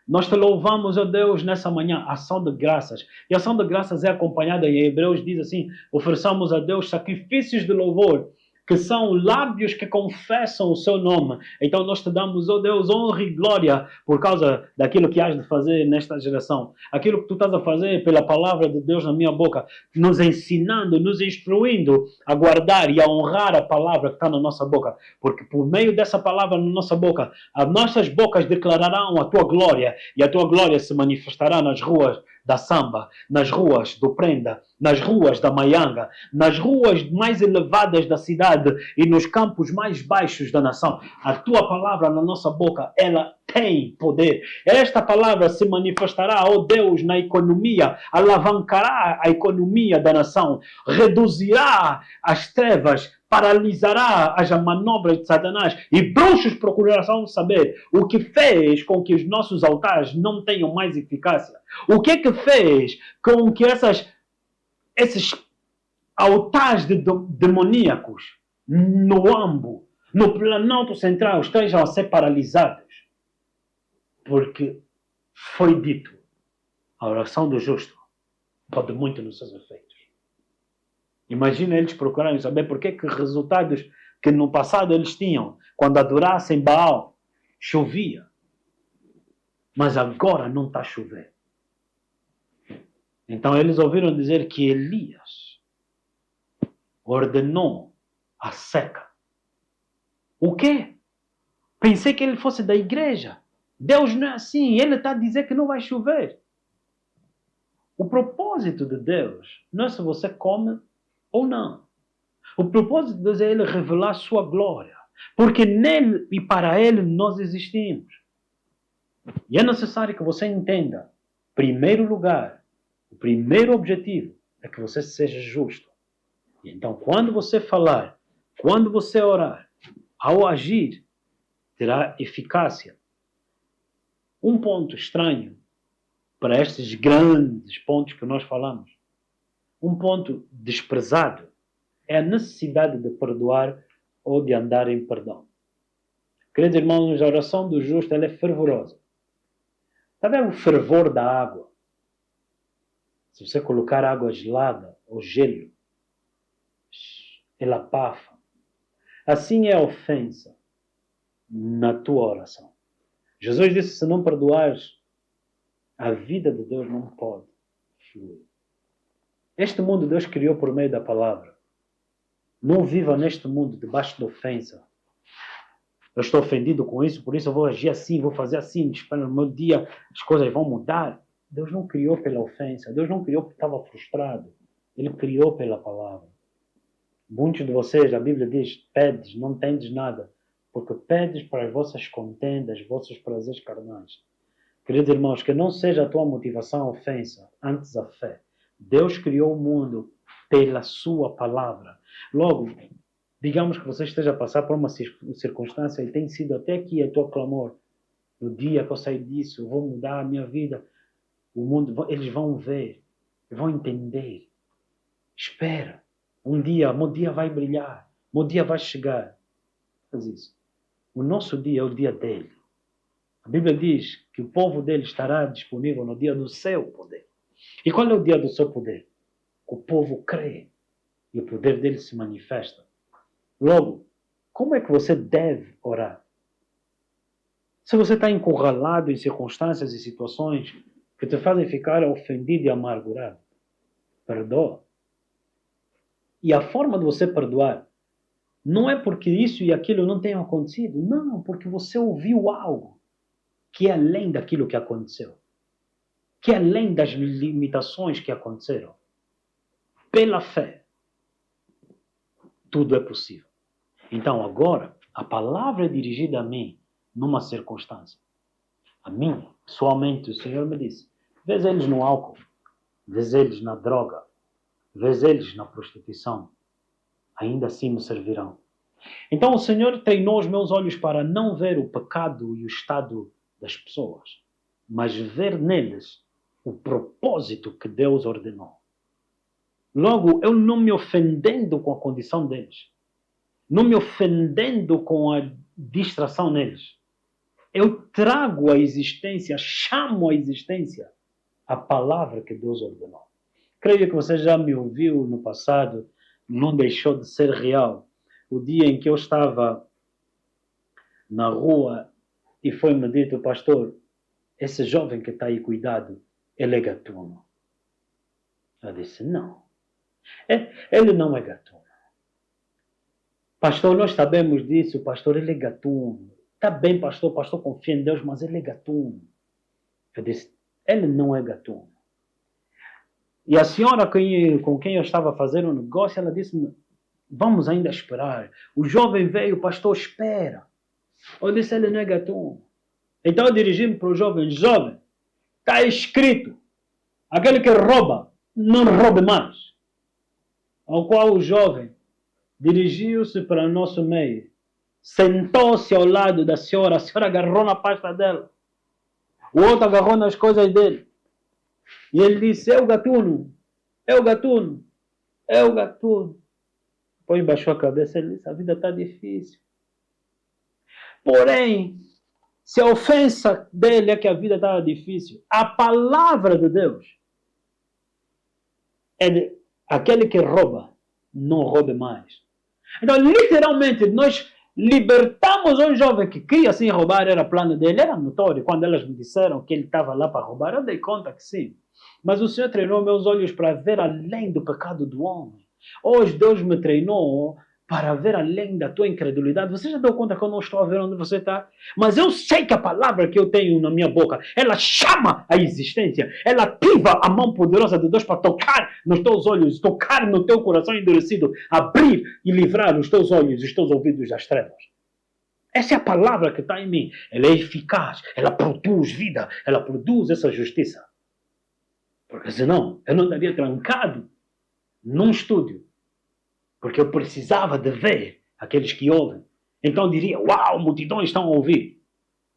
Nós te louvamos, ó Deus, nessa manhã, ação de graças. E a ação de graças é acompanhada, em Hebreus diz assim, ofereçamos a Deus sacrifícios de louvor, que são lábios que confessam o seu nome. Então nós te damos, ó Deus, honra e glória por causa daquilo que has de fazer nesta geração. Aquilo que tu estás a fazer pela palavra de Deus na minha boca, nos ensinando, nos instruindo a guardar e a honrar a palavra que está na nossa boca. Porque por meio dessa palavra na nossa boca, as nossas bocas declararão a tua glória e a tua glória se manifestará nas ruas da Samba, nas ruas do Prenda, nas ruas da Maianga, nas ruas mais elevadas da cidade e nos campos mais baixos da nação. A tua palavra na nossa boca, ela tem poder. Esta palavra se manifestará, ó Deus, na economia, alavancará a economia da nação, reduzirá as trevas, paralisará as manobras de Satanás e bruxos procurarão saber o que fez com que os nossos altares não tenham mais eficácia. O que fez com que esses altares demoníacos no Ambo, no Planalto Central, estejam a ser paralisados? Porque foi dito, a oração do justo pode muito nos seus efeitos. Imagina eles procurarem saber por que resultados que no passado eles tinham, quando adorassem Baal, chovia. Mas agora não está chovendo. Então eles ouviram dizer que Elias ordenou a seca. O quê? Pensei que ele fosse da igreja. Deus não é assim. Ele está a dizer que não vai chover. O propósito de Deus não é se você come ou não. O propósito de Deus é Ele revelar sua glória. Porque nele e para Ele nós existimos. E é necessário que você entenda, em primeiro lugar, o primeiro objetivo é que você seja justo. E então, quando você falar, quando você orar, ao agir, terá eficácia. Um ponto estranho para estes grandes pontos que nós falamos, um ponto desprezado, é a necessidade de perdoar ou de andar em perdão. Queridos irmãos, a oração do justo ela é fervorosa. Está vendo o fervor da água? Se você colocar água gelada ou gelo, ela abafa. Assim é a ofensa na tua oração. Jesus disse, se não perdoares, a vida de Deus não pode fluir. Este mundo Deus criou por meio da palavra. Não viva neste mundo debaixo de ofensa. Eu estou ofendido com isso, por isso eu vou agir assim, vou fazer assim, espero no meu dia as coisas vão mudar. Deus não criou pela ofensa. Deus não criou porque estava frustrado. Ele criou pela palavra. Muitos de vocês, a Bíblia diz, pedes, não tendes nada, porque pedes para as vossas contendas, vossos prazeres carnais. Queridos irmãos, que não seja a tua motivação a ofensa, antes a fé. Deus criou o mundo pela sua palavra. Logo, digamos que você esteja a passar por uma circunstância e tem sido até aqui a tua clamor. No dia que eu sair disso, eu vou mudar a minha vida. O mundo, eles vão ver, vão entender. Espera. Um dia, meu dia vai brilhar. Meu dia vai chegar. Faz isso. O nosso dia é o dia dele. A Bíblia diz que o povo dele estará disponível no dia do seu poder. E qual é o dia do seu poder? O povo crê e o poder dele se manifesta. Logo, como é que você deve orar? Se você está encurralado em circunstâncias e situações que te fazem ficar ofendido e amargurado, perdoa. E a forma de você perdoar não é porque isso e aquilo não tenham acontecido. Não, porque você ouviu algo que é além daquilo que aconteceu. Que é além das limitações que aconteceram. Pela fé, tudo é possível. Então agora, a palavra é dirigida a mim numa circunstância. A mim, pessoalmente, o Senhor me disse, vês eles no álcool, vês eles na droga, vês eles na prostituição, ainda assim me servirão. Então o Senhor treinou os meus olhos para não ver o pecado e o estado das pessoas, mas ver neles o propósito que Deus ordenou. Logo, eu não me ofendendo com a condição deles, não me ofendendo com a distração neles, eu trago à existência, chamo à existência a palavra que Deus ordenou. Creio que você já me ouviu no passado, não deixou de ser real. O dia em que eu estava na rua e foi-me dito, pastor, esse jovem que está aí, cuidado, ele é gatuno. Eu disse, não. Ele não é gatuno. Pastor, nós sabemos disso, pastor, ele é gatuno. Está bem, pastor, confia em Deus, mas ele é gatuno. Eu disse, ele não é gatuno. E a senhora com quem eu estava fazendo um negócio, ela disse, vamos ainda esperar. O jovem veio, pastor, espera. Eu disse, ele não é gatuno. Então eu dirigi-me para o jovem, está escrito, aquele que rouba, não roube mais. Ao qual o jovem dirigiu-se para o nosso meio, sentou-se ao lado da senhora, a senhora agarrou na pasta dela, o outro agarrou nas coisas dele, e ele disse, é o gatuno. Depois baixou a cabeça e ele disse, a vida está difícil. Porém, se a ofensa dele é que a vida estava difícil, a palavra de Deus é aquele que rouba, não roube mais. Então, literalmente, nós libertamos um jovem que queria sim roubar, era plano dele, era notório. Quando elas me disseram que ele estava lá para roubar, eu dei conta que sim. Mas o Senhor treinou meus olhos para ver além do pecado do homem. Hoje Deus me treinou para ver além da tua incredulidade. Você já deu conta que eu não estou a ver onde você está? Mas eu sei que a palavra que eu tenho na minha boca, ela chama a existência. Ela ativa a mão poderosa de Deus para tocar nos teus olhos, tocar no teu coração endurecido, abrir e livrar os teus olhos e os teus ouvidos das trevas. Essa é a palavra que está em mim. Ela é eficaz, ela produz vida, ela produz essa justiça. Porque senão eu não estaria trancado num estúdio. Porque eu precisava de ver aqueles que ouvem. Então eu diria, uau, multidões estão a ouvir.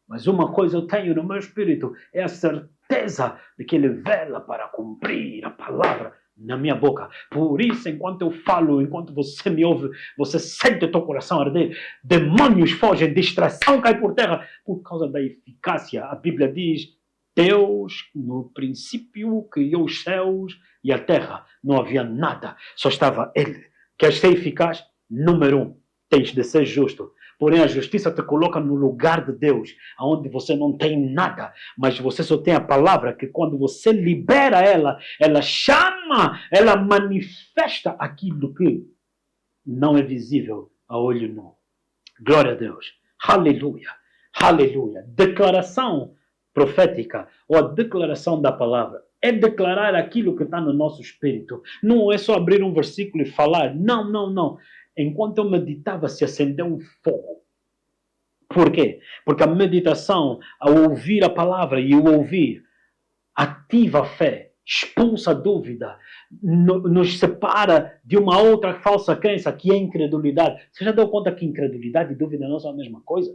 Mas uma coisa eu tenho no meu espírito, é a certeza de que ele vela para cumprir a palavra na minha boca. Por isso, enquanto eu falo, enquanto você me ouve, você sente o teu coração arder. Demônios fogem, distração cai por terra. Por causa da eficácia, a Bíblia diz, Deus no princípio criou os céus e a terra. Não havia nada, só estava Ele. Queres ser eficaz? Número 1, tens de ser justo. Porém, a justiça te coloca no lugar de Deus, onde você não tem nada, mas você só tem a palavra, que quando você libera ela, ela chama, ela manifesta aquilo que não é visível a olho nu. Glória a Deus. Aleluia. Aleluia. Declaração profética, ou a declaração da palavra, é declarar aquilo que está no nosso espírito. Não é só abrir um versículo e falar. Não. Enquanto eu meditava, se acendeu um fogo. Por quê? Porque a meditação, ao ouvir a palavra e o ouvir, ativa a fé, expulsa a dúvida, nos separa de uma outra falsa crença, que é a incredulidade. Você já deu conta que incredulidade e dúvida não são a mesma coisa?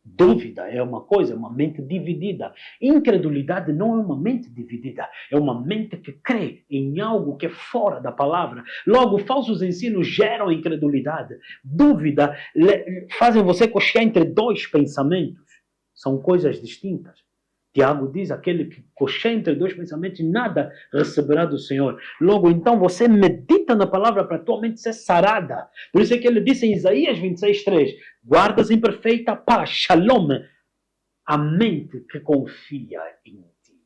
Dúvida é uma coisa, é uma mente dividida. Incredulidade não é uma mente dividida, é uma mente que crê em algo que é fora da palavra. Logo, falsos ensinos geram incredulidade. Dúvida fazem você cochear entre dois pensamentos. São coisas distintas. Tiago diz, aquele que cocheia entre dois pensamentos, nada receberá do Senhor. Logo, então, você medita na palavra para a tua mente ser sarada. Por isso é que ele disse em Isaías 26:3, guardas em perfeita paz, shalom, a mente que confia em ti.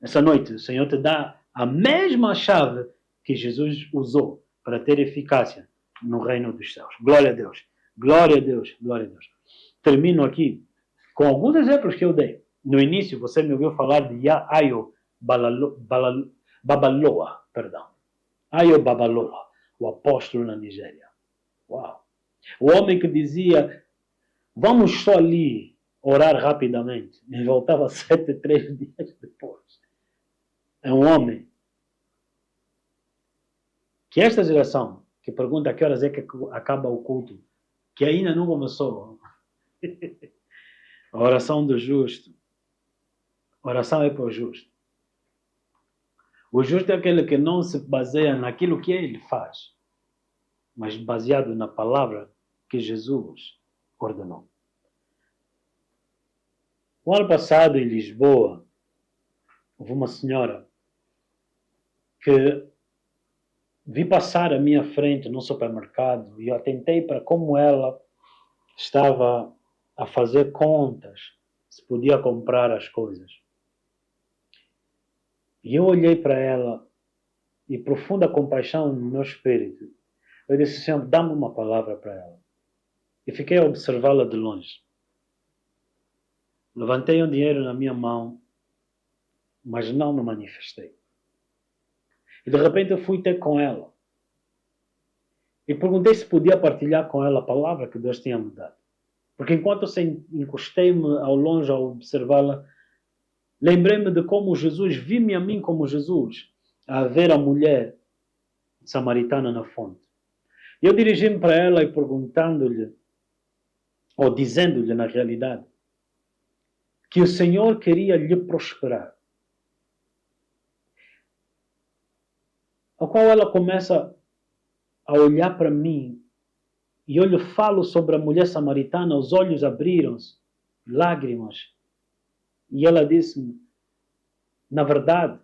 Nessa noite, o Senhor te dá a mesma chave que Jesus usou para ter eficácia no reino dos céus. Glória a Deus. Glória a Deus. Glória a Deus. Termino aqui com alguns exemplos que eu dei. No início, você me ouviu falar de Ayo Babaloa, Ayo Babaloa, o apóstolo na Nigéria. Uau! O homem que dizia, vamos só ali orar rapidamente, e voltava 3 dias depois. É um homem que esta geração, que pergunta a que horas é que acaba o culto, que ainda não começou. A oração do justo. A oração é para o justo. O justo é aquele que não se baseia naquilo que ele faz, mas baseado na palavra que Jesus ordenou. O ano passado, em Lisboa, houve uma senhora que vi passar à minha frente no supermercado e eu atentei para como ela estava a fazer contas, se podia comprar as coisas. E eu olhei para ela e profunda compaixão no meu espírito. Eu disse, Senhor, dá-me uma palavra para ela. E fiquei a observá-la de longe. Levantei um dinheiro na minha mão, mas não me manifestei. E de repente eu fui ter com ela. E perguntei se podia partilhar com ela a palavra que Deus tinha me dado. Porque enquanto eu encostei-me ao longe a observá-la, lembrei-me de como Jesus, vi-me a mim como Jesus, a ver a mulher samaritana na fonte. E eu dirigi-me para ela e perguntando-lhe, ou dizendo-lhe na realidade, que o Senhor queria lhe prosperar. Ao qual ela começa a olhar para mim e eu lhe falo sobre a mulher samaritana, os olhos abriram-se, lágrimas. E ela disse-me, na verdade,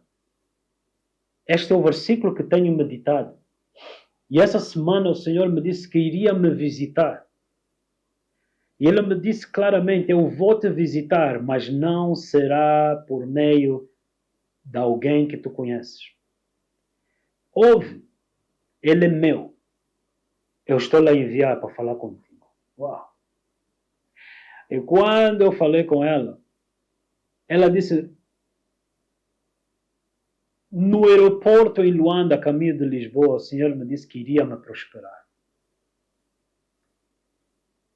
este é o versículo que tenho meditado. E essa semana o Senhor me disse que iria me visitar. E Ele me disse claramente, eu vou te visitar, mas não será por meio de alguém que tu conheces. Ouve, Ele é meu. Eu estou-lhe a enviar para falar contigo. Uau! E quando eu falei com ela, ela disse, no aeroporto em Luanda, a caminho de Lisboa, o Senhor me disse que iria me prosperar.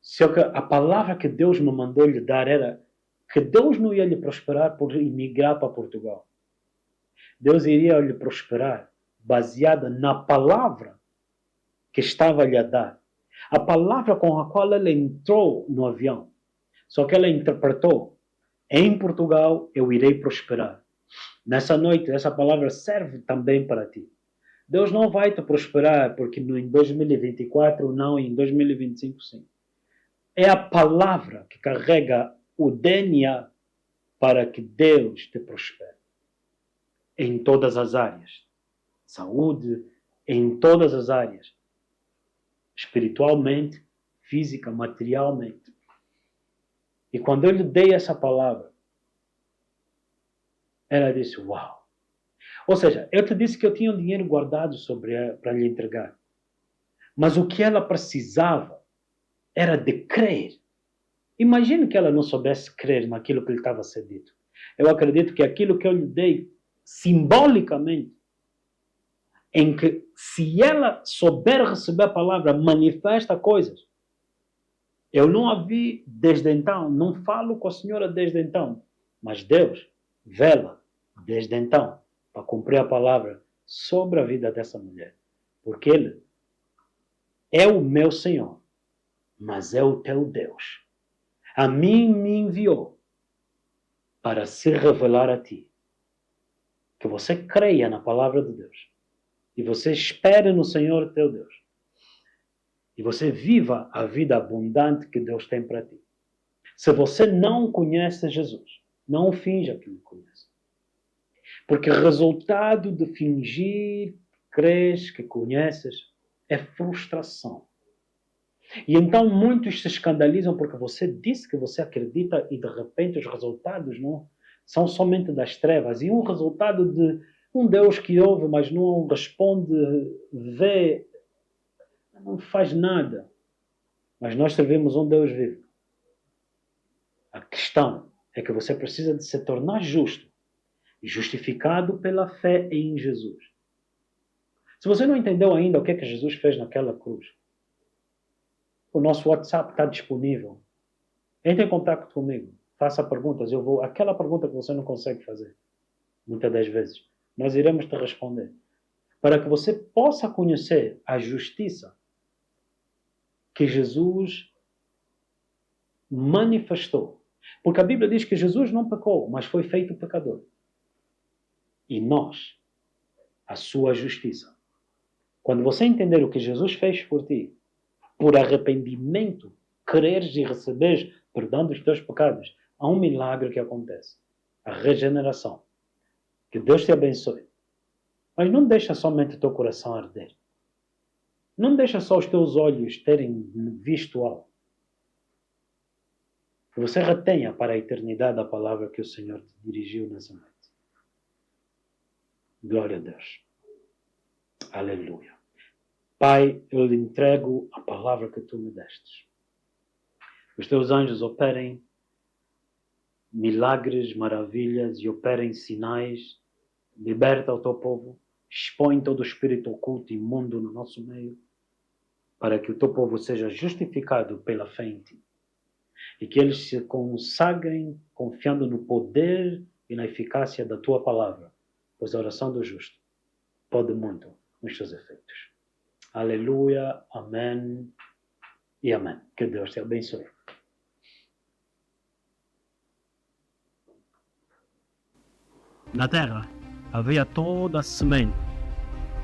Só que a palavra que Deus me mandou lhe dar era que Deus não ia lhe prosperar por emigrar para Portugal. Deus iria lhe prosperar baseada na palavra que estava lhe a dar. A palavra com a qual ela entrou no avião. Só que ela interpretou, em Portugal eu irei prosperar. Nessa noite, essa palavra serve também para ti. Deus não vai te prosperar porque em 2024 não, em 2025 sim. É a palavra que carrega o DNA para que Deus te prospere. Em todas as áreas. Saúde, em todas as áreas. Espiritualmente, física, materialmente. E quando eu lhe dei essa palavra, ela disse, uau. Ou seja, eu te disse que eu tinha um dinheiro guardado para lhe entregar. Mas o que ela precisava era de crer. Imagine que ela não soubesse crer naquilo que lhe estava a ser dito. Eu acredito que aquilo que eu lhe dei, simbolicamente, em que se ela souber receber a palavra, manifesta coisas. Eu não a vi desde então, não falo com a senhora desde então, mas Deus vela desde então para cumprir a palavra sobre a vida dessa mulher. Porque Ele é o meu Senhor, mas é o teu Deus. A mim me enviou para se revelar a ti. Que você creia na palavra de Deus. E você espere no Senhor teu Deus. E você viva a vida abundante que Deus tem para ti. Se você não conhece Jesus, não o finja que o conhece. Porque o resultado de fingir que crês, que conheces, é frustração. E então muitos se escandalizam porque você disse que você acredita e de repente os resultados não são somente das trevas. E um resultado de um Deus que ouve, mas não responde, vê, não faz nada. Mas nós servimos um Deus vivo. A questão é que você precisa de se tornar justo e justificado pela fé em Jesus. Se você não entendeu ainda o que é que Jesus fez naquela cruz, o nosso WhatsApp está disponível. Entre em contato comigo. Faça perguntas. Aquela pergunta que você não consegue fazer, muitas das vezes, nós iremos te responder. Para que você possa conhecer a justiça que Jesus manifestou. Porque a Bíblia diz que Jesus não pecou, mas foi feito pecador. E nós, a sua justiça. Quando você entender o que Jesus fez por ti, por arrependimento, creres e receberes perdão dos teus pecados, há um milagre que acontece. A regeneração. Que Deus te abençoe. Mas não deixa somente o teu coração arder. Não deixa só os teus olhos terem visto algo. Que você retenha para a eternidade a palavra que o Senhor te dirigiu nessa noite. Glória a Deus. Aleluia. Pai, eu lhe entrego a palavra que tu me destes. Os teus anjos operem milagres, maravilhas e operem sinais. Liberta o teu povo. Expõe todo o espírito oculto e imundo no nosso meio, para que o teu povo seja justificado pela fé em ti. E que eles se consagrem confiando no poder e na eficácia da tua palavra, pois a oração do justo pode muito nos seus efeitos. Aleluia, amém e amém. Que Deus te abençoe. Na terra havia toda a semente,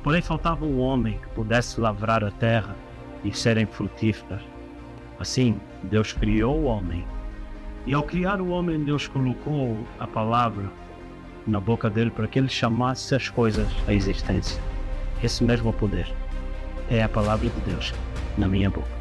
porém faltava um homem que pudesse lavrar a terra e serem frutíferas. Assim, Deus criou o homem. E ao criar o homem, Deus colocou a palavra na boca dele para que ele chamasse as coisas à existência. Esse mesmo poder é a palavra de Deus na minha boca.